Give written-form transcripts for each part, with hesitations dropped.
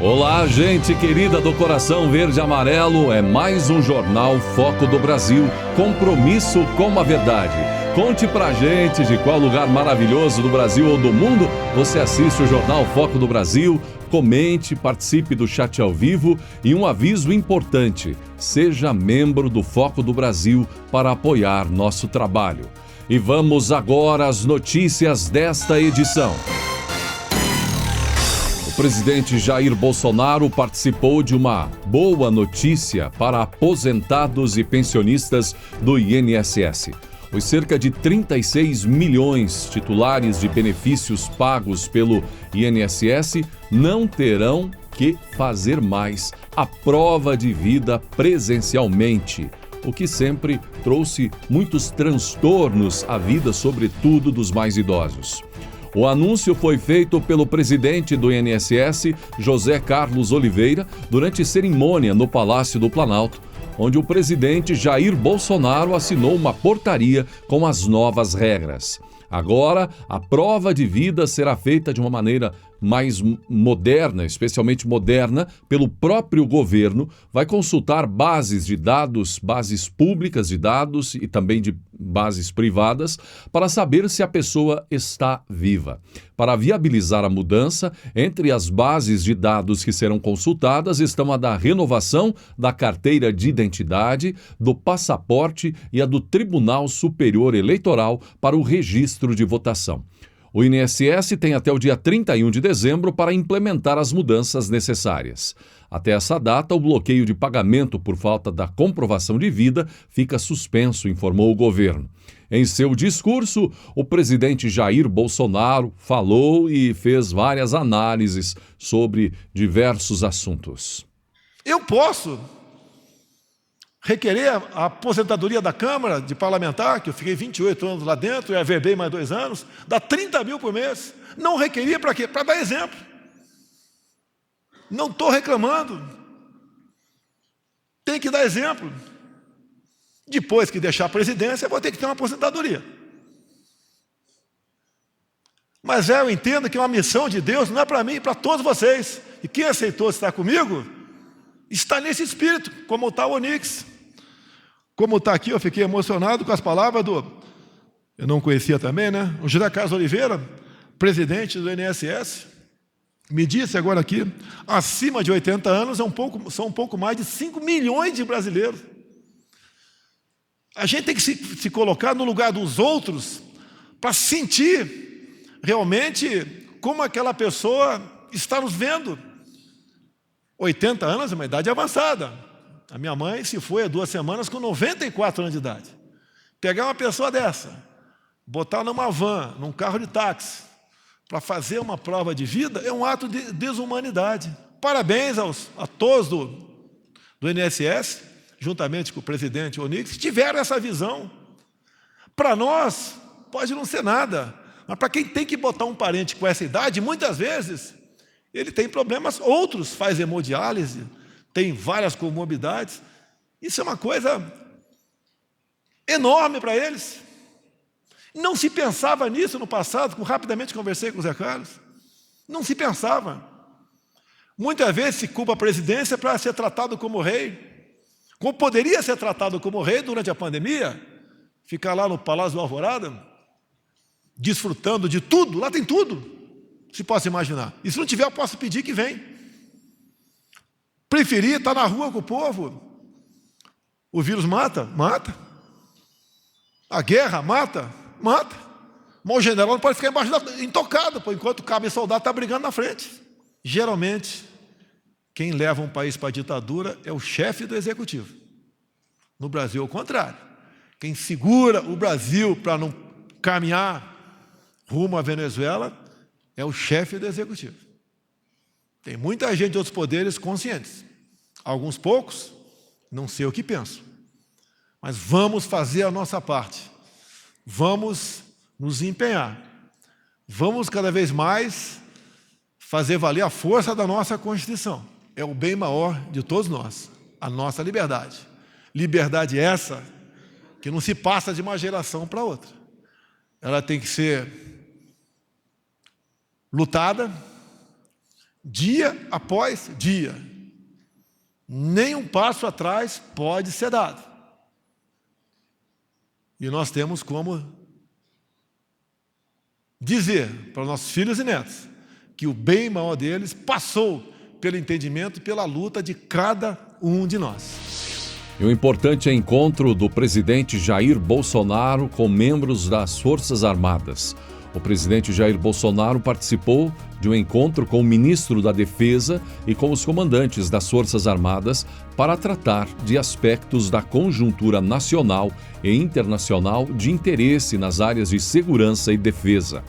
Olá, gente querida do coração verde e amarelo, é mais um Jornal Foco do Brasil, compromisso com a verdade. Conte pra gente de qual lugar maravilhoso do Brasil ou do mundo você assiste o Jornal Foco do Brasil, comente, participe do chat ao vivo e um aviso importante, seja membro do Foco do Brasil para apoiar nosso trabalho. E vamos agora às notícias desta edição. O presidente Jair Bolsonaro participou de uma boa notícia para aposentados e pensionistas do INSS. Os cerca de 36 milhões titulares de benefícios pagos pelo INSS não terão que fazer mais a prova de vida presencialmente, o que sempre trouxe muitos transtornos à vida, sobretudo dos mais idosos. O anúncio foi feito pelo presidente do INSS, José Carlos Oliveira, durante cerimônia no Palácio do Planalto, onde o presidente Jair Bolsonaro assinou uma portaria com as novas regras. Agora, a prova de vida será feita de uma maneira mais moderna, especialmente moderna, pelo próprio governo, vai consultar bases de dados, bases públicas de dados e também de bases privadas, para saber se a pessoa está viva. Para viabilizar a mudança, entre as bases de dados que serão consultadas estão a da renovação da carteira de identidade, do passaporte e a do Tribunal Superior Eleitoral para o registro de votação. O INSS tem até o dia 31 de dezembro para implementar as mudanças necessárias. Até essa data, o bloqueio de pagamento por falta da comprovação de vida fica suspenso, informou o governo. Em seu discurso, o presidente Jair Bolsonaro falou e fez várias análises sobre diversos assuntos. Eu posso requerer a aposentadoria da Câmara de Parlamentar, que eu fiquei 28 anos lá dentro e averbei mais 2 anos, dá 30 mil por mês. Não requeria para quê? Para dar exemplo. Não estou reclamando. Tem que dar exemplo. Depois que deixar a presidência, eu vou ter que ter uma aposentadoria. Mas eu entendo que uma missão de Deus não é para mim, é para todos vocês. E quem aceitou estar comigo, está nesse espírito, como está o Onix. Como está aqui, eu fiquei emocionado com as palavras eu não conhecia também, né? O José Carlos Oliveira, presidente do INSS, me disse agora aqui, acima de 80 anos são um pouco mais de 5 milhões de brasileiros. A gente tem que se colocar no lugar dos outros para sentir realmente como aquela pessoa está nos vendo. 80 anos é uma idade avançada. A minha mãe se foi há 2 semanas com 94 anos de idade. Pegar uma pessoa dessa, botar numa van, num carro de táxi, para fazer uma prova de vida, é um ato de desumanidade. Parabéns a todos do INSS, juntamente com o presidente Onix, que tiveram essa visão. Para nós, pode não ser nada, mas para quem tem que botar um parente com essa idade, muitas vezes, ele tem problemas, outros faz hemodiálise, tem várias comorbidades. Isso é uma coisa enorme para eles. Não se pensava nisso no passado, rapidamente conversei com o Zé Carlos. Não se pensava. Muitas vezes se culpa a presidência para ser tratado como rei. Como poderia ser tratado como rei durante a pandemia, ficar lá no Palácio do Alvorada, desfrutando de tudo, lá tem tudo, se possa imaginar. E se não tiver, eu posso pedir que venha. Preferir estar na rua com o povo. O vírus mata? Mata. A guerra mata? Mata. Mas o general não pode ficar intocado, enquanto o cabo e soldado está brigando na frente. Geralmente, quem leva um país para a ditadura é o chefe do executivo. No Brasil, é o contrário. Quem segura o Brasil para não caminhar rumo à Venezuela é o chefe do executivo. Tem muita gente de outros poderes conscientes. Alguns poucos, não sei o que pensam. Mas vamos fazer a nossa parte. Vamos nos empenhar. Vamos cada vez mais fazer valer a força da nossa Constituição. É o bem maior de todos nós, a nossa liberdade. Liberdade essa que não se passa de uma geração para outra. Ela tem que ser lutada, dia após dia. Nem um passo atrás pode ser dado. E nós temos como dizer para os nossos filhos e netos que o bem maior deles passou pelo entendimento e pela luta de cada um de nós. E o importante é o encontro do presidente Jair Bolsonaro com membros das Forças Armadas. O presidente Jair Bolsonaro participou de um encontro com o ministro da Defesa e com os comandantes das Forças Armadas para tratar de aspectos da conjuntura nacional e internacional de interesse nas áreas de segurança e defesa.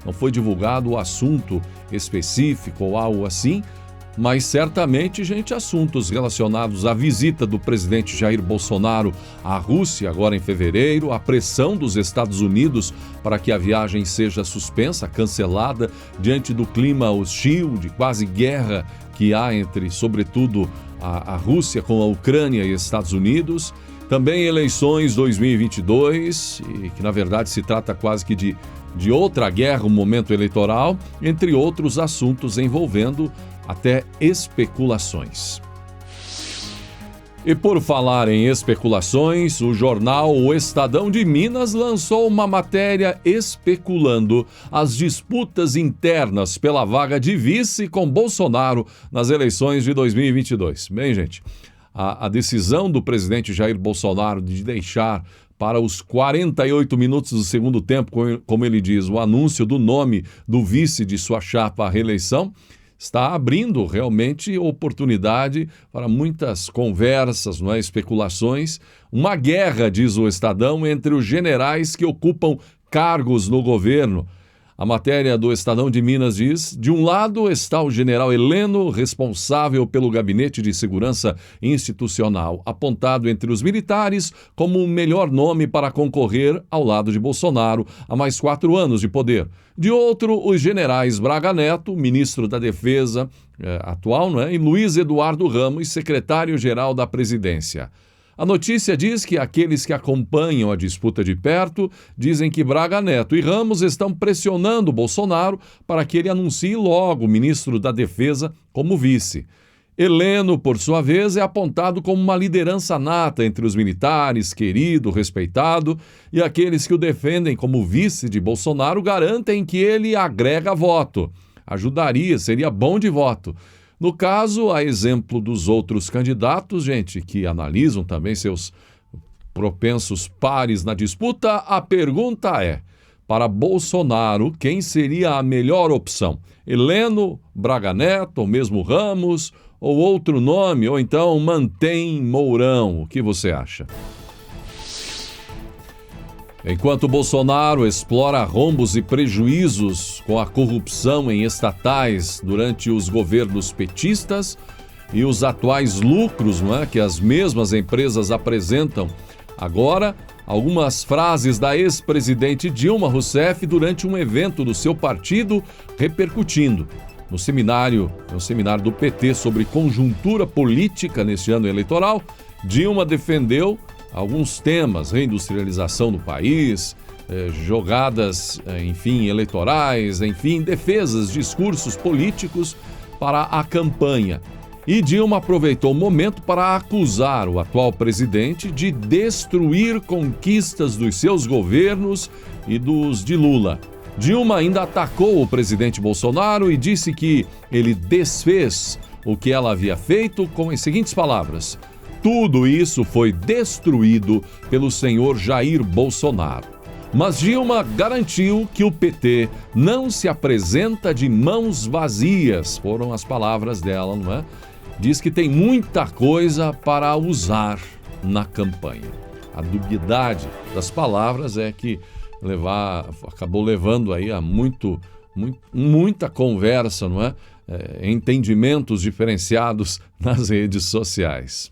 Não foi divulgado o assunto específico ou algo assim, mas certamente, gente, assuntos relacionados à visita do presidente Jair Bolsonaro à Rússia, agora em fevereiro, a pressão dos Estados Unidos para que a viagem seja suspensa, cancelada, diante do clima hostil, de quase guerra que há entre, sobretudo, a Rússia com a Ucrânia e Estados Unidos. Também eleições 2022, e que na verdade se trata quase que de outra guerra, um momento eleitoral, entre outros assuntos envolvendo até especulações. E por falar em especulações, o jornal O Estadão de Minas lançou uma matéria especulando as disputas internas pela vaga de vice com Bolsonaro nas eleições de 2022. Bem, gente, a decisão do presidente Jair Bolsonaro de deixar para os 48 minutos do segundo tempo, como ele diz, o anúncio do nome do vice de sua chapa à reeleição, está abrindo realmente oportunidade para muitas conversas, não é? Especulações. Uma guerra, diz o Estadão, entre os generais que ocupam cargos no governo. A matéria do Estadão de Minas diz: de um lado está o general Heleno, responsável pelo Gabinete de Segurança Institucional, apontado entre os militares como o melhor nome para concorrer ao lado de Bolsonaro a mais 4 anos de poder. De outro, os generais Braga Neto, ministro da Defesa atual, não é? E Luiz Eduardo Ramos, secretário-geral da Presidência. A notícia diz que aqueles que acompanham a disputa de perto dizem que Braga Neto e Ramos estão pressionando Bolsonaro para que ele anuncie logo o ministro da Defesa como vice. Heleno, por sua vez, é apontado como uma liderança nata entre os militares, querido, respeitado, e aqueles que o defendem como vice de Bolsonaro garantem que ele agrega voto. Ajudaria, seria bom de voto. No caso, a exemplo dos outros candidatos, gente, que analisam também seus propensos pares na disputa, a pergunta é: para Bolsonaro, quem seria a melhor opção? Heleno, Braga Neto, ou mesmo Ramos, ou outro nome, ou então mantém Mourão? O que você acha? Enquanto Bolsonaro explora rombos e prejuízos com a corrupção em estatais durante os governos petistas e os atuais lucros, não é, que as mesmas empresas apresentam, agora algumas frases da ex-presidente Dilma Rousseff durante um evento do seu partido repercutindo. No seminário do PT sobre conjuntura política neste ano eleitoral, Dilma defendeu alguns temas: reindustrialização do país, jogadas, eleitorais, defesas, discursos políticos para a campanha. E Dilma aproveitou o momento para acusar o atual presidente de destruir conquistas dos seus governos e dos de Lula. Dilma ainda atacou o presidente Bolsonaro e disse que ele desfez o que ela havia feito com as seguintes palavras: tudo isso foi destruído pelo senhor Jair Bolsonaro. Mas Dilma garantiu que o PT não se apresenta de mãos vazias. Foram as palavras dela, não é? Diz que tem muita coisa para usar na campanha. A dubiedade das palavras é que acabou levando aí a muita conversa, não é? Entendimentos diferenciados nas redes sociais.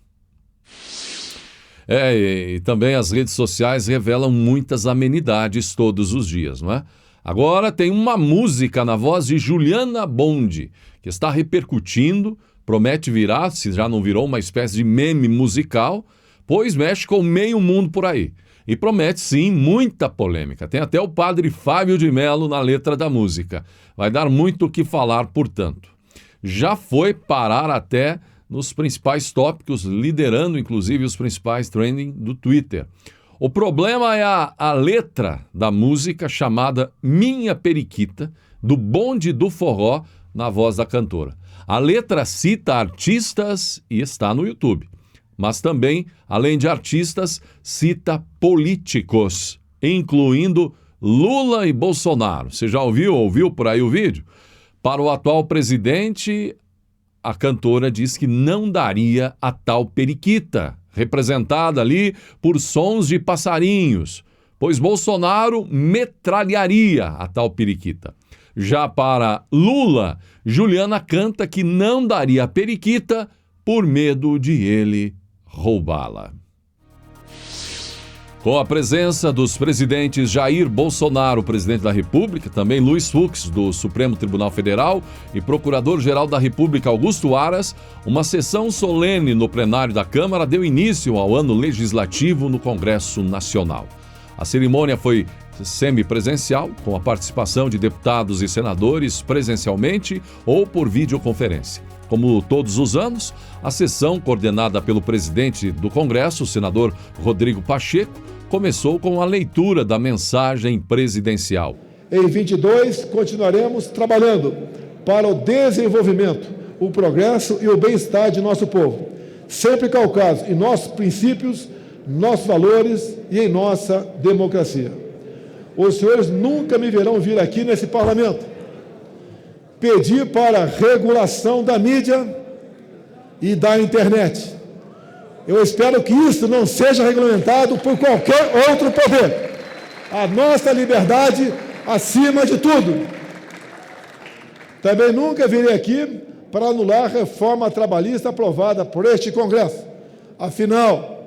E também as redes sociais revelam muitas amenidades todos os dias, não é? Agora tem uma música na voz de Juliana Bonde, que está repercutindo, promete virar, se já não virou, uma espécie de meme musical, pois mexe com meio mundo por aí. E promete, sim, muita polêmica. Tem até o padre Fábio de Mello na letra da música. Vai dar muito o que falar, portanto. já foi parar até nos principais tópicos, liderando inclusive os principais trending do Twitter. O problema é a letra da música chamada Minha Periquita, do Bonde do Forró, na voz da cantora. A letra cita artistas e está no YouTube. Mas também, além de artistas, cita políticos, incluindo Lula e Bolsonaro. Você já ouviu por aí o vídeo? Para o atual presidente, a cantora diz que não daria a tal periquita, representada ali por sons de passarinhos, pois Bolsonaro metralharia a tal periquita. Já para Lula, Juliana canta que não daria a periquita por medo de ele roubá-la. Com a presença dos presidentes Jair Bolsonaro, presidente da República, também Luiz Fux, do Supremo Tribunal Federal, e Procurador-Geral da República Augusto Aras, uma sessão solene no plenário da Câmara deu início ao ano legislativo no Congresso Nacional. A cerimônia foi semipresencial, com a participação de deputados e senadores presencialmente ou por videoconferência. Como todos os anos, a sessão, coordenada pelo presidente do Congresso, o senador Rodrigo Pacheco, começou com a leitura da mensagem presidencial. Em 22, continuaremos trabalhando para o desenvolvimento, o progresso e o bem-estar de nosso povo, sempre calcados em nossos princípios, nossos valores e em nossa democracia. Os senhores nunca me verão vir aqui nesse parlamento pedir para regulação da mídia e da internet. Eu espero que isso não seja regulamentado por qualquer outro poder. A nossa liberdade acima de tudo. Também nunca virei aqui para anular a reforma trabalhista aprovada por este Congresso. Afinal,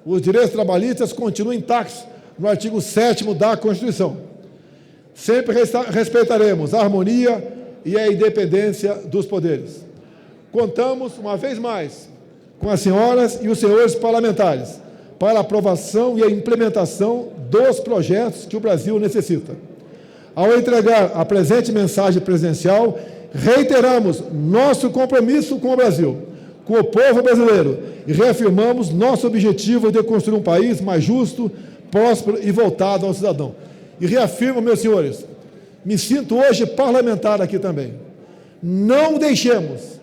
os direitos trabalhistas continuam intactos no artigo 7º da Constituição. Sempre respeitaremos a harmonia e a independência dos poderes. Contamos, uma vez mais, com as senhoras e os senhores parlamentares para a aprovação e a implementação dos projetos que o Brasil necessita. Ao entregar a presente mensagem presidencial, reiteramos nosso compromisso com o Brasil, com o povo brasileiro, e reafirmamos nosso objetivo de construir um país mais justo, próspero e voltado ao cidadão. E reafirmo, meus senhores, me sinto hoje parlamentar aqui também. Não deixemos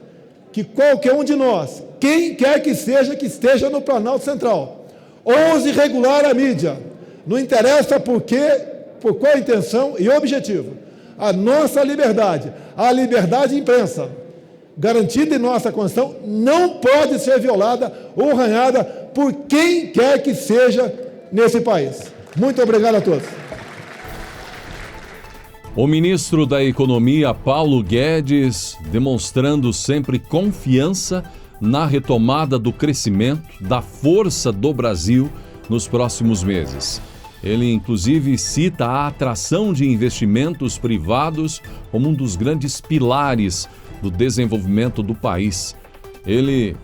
que qualquer um de nós, quem quer que esteja no Planalto Central, ouse regular a mídia. Não interessa por qual intenção e objetivo. A nossa liberdade, a liberdade de imprensa, garantida em nossa Constituição, não pode ser violada ou arranhada por quem quer que seja nesse país. Muito obrigado a todos. O ministro da Economia, Paulo Guedes, demonstrando sempre confiança na retomada do crescimento, da força do Brasil nos próximos meses. Ele, inclusive, cita a atração de investimentos privados como um dos grandes pilares do desenvolvimento do país. Ele,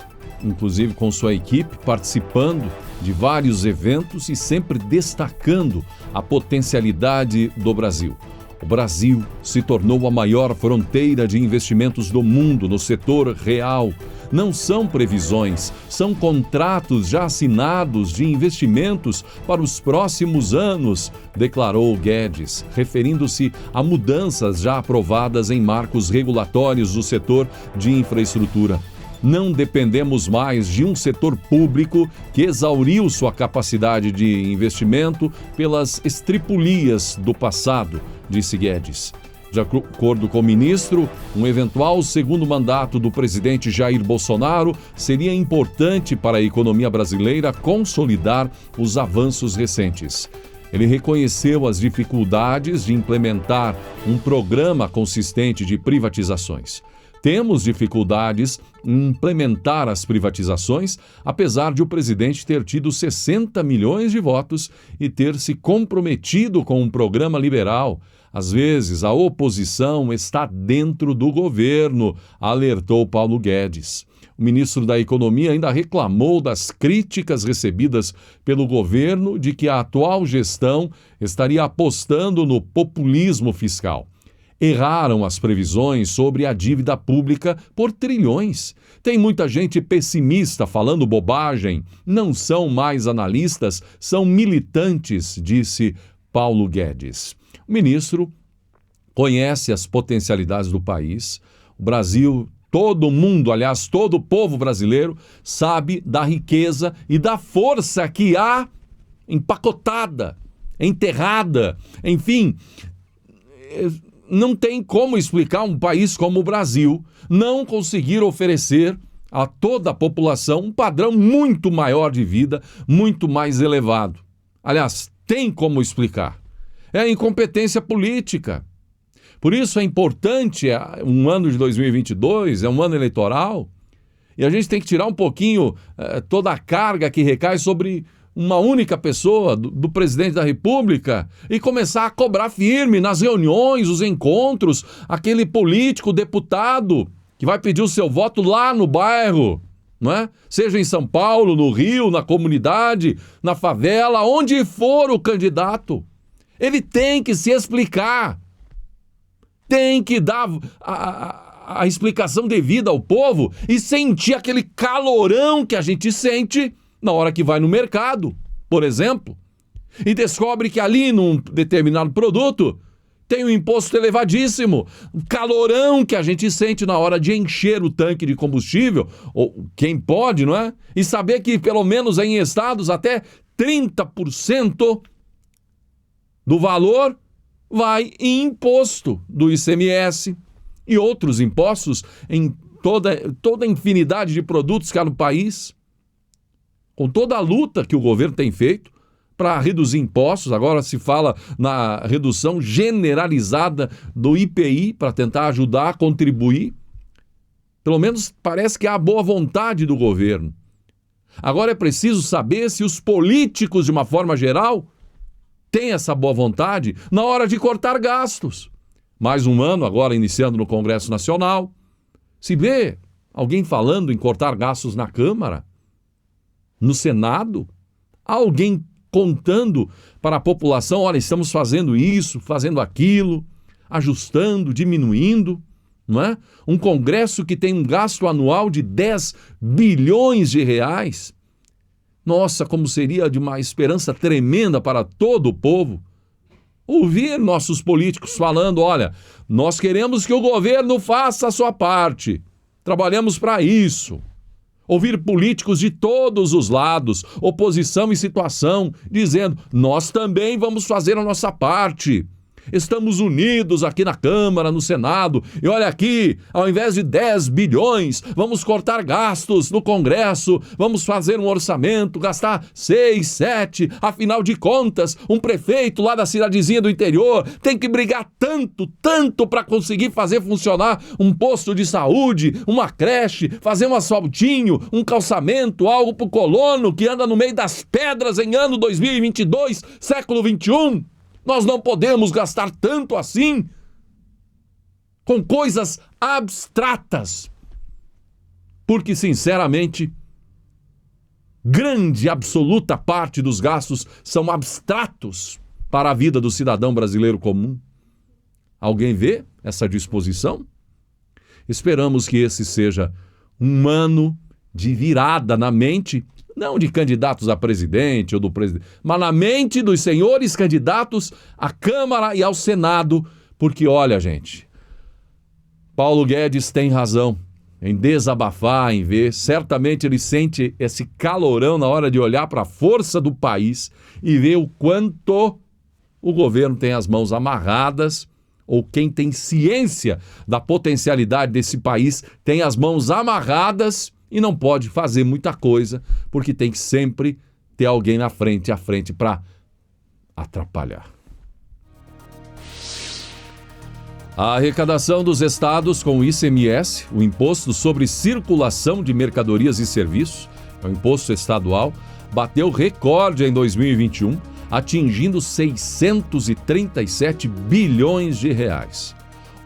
inclusive, com sua equipe, participando de vários eventos e sempre destacando a potencialidade do Brasil. O Brasil se tornou a maior fronteira de investimentos do mundo no setor real. Não são previsões, são contratos já assinados de investimentos para os próximos anos, declarou Guedes, referindo-se a mudanças já aprovadas em marcos regulatórios do setor de infraestrutura. Não dependemos mais de um setor público que exauriu sua capacidade de investimento pelas estripulias do passado, disse Guedes. De acordo com o ministro, um eventual segundo mandato do presidente Jair Bolsonaro seria importante para a economia brasileira consolidar os avanços recentes. Ele reconheceu as dificuldades de implementar um programa consistente de privatizações. Temos dificuldades em implementar as privatizações, apesar de o presidente ter tido 60 milhões de votos e ter se comprometido com um programa liberal. Às vezes, a oposição está dentro do governo, alertou Paulo Guedes. O ministro da Economia ainda reclamou das críticas recebidas pelo governo de que a atual gestão estaria apostando no populismo fiscal. Erraram as previsões sobre a dívida pública por trilhões. Tem muita gente pessimista falando bobagem. Não são mais analistas, são militantes, disse Paulo Guedes. O ministro conhece as potencialidades do país. O Brasil, todo mundo, aliás, todo o povo brasileiro sabe da riqueza e da força que há empacotada, enterrada, enfim. Não tem como explicar um país como o Brasil não conseguir oferecer a toda a população um padrão muito maior de vida, muito mais elevado. Aliás, tem como explicar. É a incompetência política. Por isso é importante, um ano de 2022, é um ano eleitoral, e a gente tem que tirar um pouquinho toda a carga que recai sobre uma única pessoa, do presidente da República, e começar a cobrar firme nas reuniões, os encontros, aquele político, deputado, que vai pedir o seu voto lá no bairro, não é? Seja em São Paulo, no Rio, na comunidade, na favela, onde for o candidato. Ele tem que se explicar, tem que dar a explicação devida ao povo e sentir aquele calorão que a gente sente na hora que vai no mercado, por exemplo, e descobre que ali num determinado produto tem um imposto elevadíssimo, o calorão que a gente sente na hora de encher o tanque de combustível, ou quem pode, não é? E saber que pelo menos em estados até 30% do valor vai em imposto do ICMS e outros impostos em toda a infinidade de produtos que há no país. Com toda a luta que o governo tem feito para reduzir impostos, agora se fala na redução generalizada do IPI para tentar ajudar a contribuir. Pelo menos parece que há boa vontade do governo. Agora é preciso saber se os políticos, de uma forma geral, têm essa boa vontade na hora de cortar gastos. Mais um ano agora iniciando no Congresso Nacional. Se vê alguém falando em cortar gastos na Câmara, no Senado, alguém contando para a população, olha, estamos fazendo isso, fazendo aquilo, ajustando, diminuindo, não é? Um Congresso que tem um gasto anual de 10 bilhões de reais. Nossa, como seria de uma esperança tremenda para todo o povo ouvir nossos políticos falando, olha, nós queremos que o governo faça a sua parte, trabalhamos para isso. Ouvir políticos de todos os lados, oposição e situação, dizendo, nós também vamos fazer a nossa parte. Estamos unidos aqui na Câmara, no Senado, e olha aqui, ao invés de 10 bilhões, vamos cortar gastos no Congresso, vamos fazer um orçamento, gastar 6, 7, afinal de contas, um prefeito lá da cidadezinha do interior tem que brigar tanto para conseguir fazer funcionar um posto de saúde, uma creche, fazer um asfaltinho, um calçamento, algo pro colono que anda no meio das pedras em ano 2022, século 21. Nós não podemos gastar tanto assim com coisas abstratas, porque, sinceramente, grande, absoluta parte dos gastos são abstratos para a vida do cidadão brasileiro comum. Alguém vê essa disposição? Esperamos que esse seja um ano de virada na mente, não de candidatos a presidente ou do presidente, mas na mente dos senhores candidatos à Câmara e ao Senado, porque olha, gente, Paulo Guedes tem razão em desabafar, em ver, certamente ele sente esse calorão na hora de olhar para a força do país e ver o quanto o governo tem as mãos amarradas, ou quem tem ciência da potencialidade desse país tem as mãos amarradas e não pode fazer muita coisa, porque tem que sempre ter alguém à frente para atrapalhar. A arrecadação dos estados com o ICMS, o Imposto sobre Circulação de Mercadorias e Serviços, é o imposto estadual, bateu recorde em 2021, atingindo 637 bilhões de reais.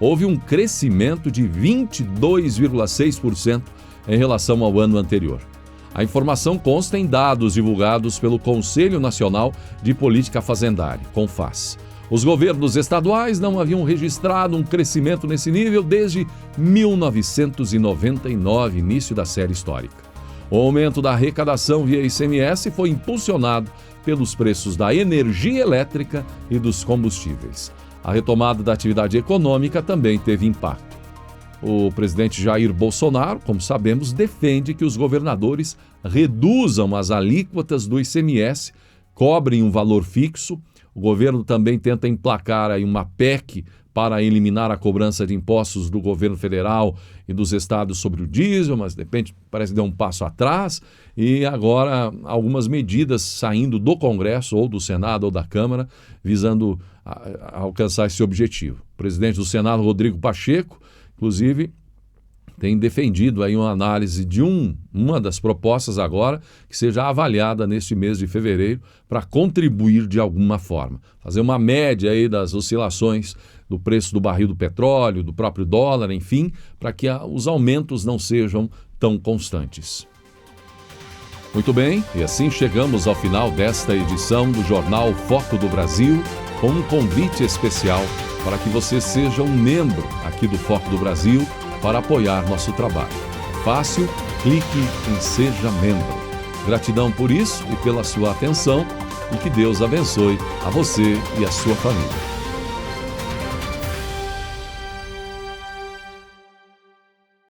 Houve um crescimento de 22,6% em relação ao ano anterior. A informação consta em dados divulgados pelo Conselho Nacional de Política Fazendária, CONFAS. Os governos estaduais não haviam registrado um crescimento nesse nível desde 1999, início da série histórica. O aumento da arrecadação via ICMS foi impulsionado pelos preços da energia elétrica e dos combustíveis. A retomada da atividade econômica também teve impacto. O presidente Jair Bolsonaro, como sabemos, defende que os governadores reduzam as alíquotas do ICMS, cobrem um valor fixo. O governo também tenta emplacar aí uma PEC para eliminar a cobrança de impostos do governo federal e dos estados sobre o diesel, mas de repente parece que deu um passo atrás. E agora algumas medidas saindo do Congresso, ou do Senado, ou da Câmara, visando alcançar esse objetivo. O presidente do Senado, Rodrigo Pacheco, inclusive, tem defendido aí uma análise de uma das propostas agora que seja avaliada neste mês de fevereiro para contribuir de alguma forma. Fazer uma média aí das oscilações do preço do barril do petróleo, do próprio dólar, enfim, para que os aumentos não sejam tão constantes. Muito bem, e assim chegamos ao final desta edição do Jornal Foco do Brasil, com um convite especial para que você seja um membro aqui do Foco do Brasil para apoiar nosso trabalho. Fácil, clique em Seja Membro. Gratidão por isso e pela sua atenção e que Deus abençoe a você e a sua família.